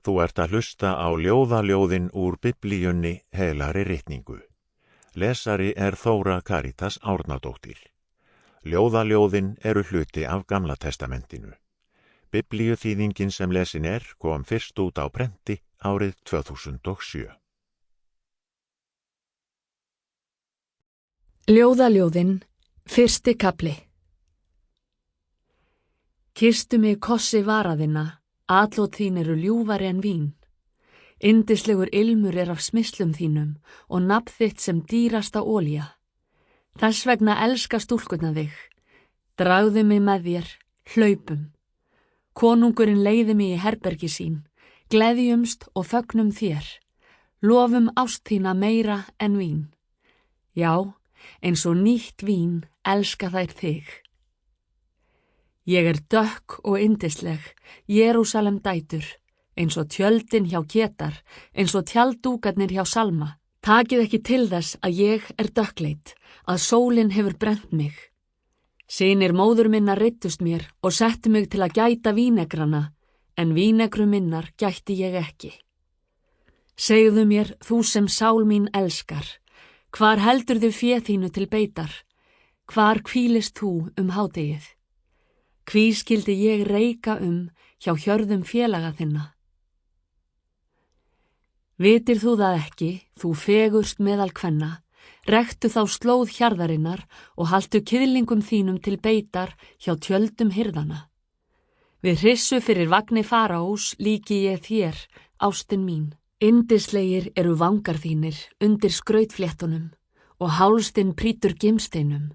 Þú ert að hlusta á ljóðaljóðin úr Biblíunni heilagri ritningu. Lesari er Þóra Karítas Árnadóttir. Ljóðaljóðin eru hluti af Gamla testamentinu. Biblíuþýðingin sem lesin kom fyrst út á prenti árið 2007. Ljóðaljóðin, fyrsti kafli. Kysstu mig kossi varaðina, atlot þín eru ljúfari en vín. Yndislegur ilmur er af smyslum þínum og nafn þitt sem dýrasta olía. Þess vegna elska stúlkurnar þig. Dragðu mig með þér, hlaupum. Konungurinn leiði mig í herbergi sín, gleðjumst og fögnum þér. Lofum ást þína meira en vín. Já, eins og nýtt vín elska þær þig. Ég er dökk og yndisleg, Jerúsalem dætur, eins og tjöldin hjá Ketar, eins og tjalddúkarnir hjá Salma. Takið ekki til þess að ég er dökkleit, að sólin hefur brennt mig. Synir móður minnar reiddust mér og settu mig til að gæta vínegrana, en vínegru minnar gætti ég ekki. Segðu mér, þú sem sál mín elskar, hvar heldurðu fé þínu til beitar? Hvar hvílist þú hádegið? Hví skyldi ég reika hjá hjörðum félaga þinna? Vitir þú það ekki, þú fegurst meðal kvenna, rektu þá slóð hjarðarinnar og haltu kiðlingum þínum til beitar hjá tjöldum hirðana. Við hrissu fyrir vagni faraós líki ég þér, ástin mín. Yndislegir eru vangar þínir undir skrautfléttunum og hálstinn prýtur gimsteinum.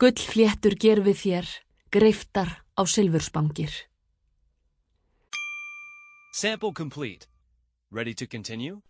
Gullfléttur ger við þér, greiftar á silfurspangir. Sample complete. Ready to continue?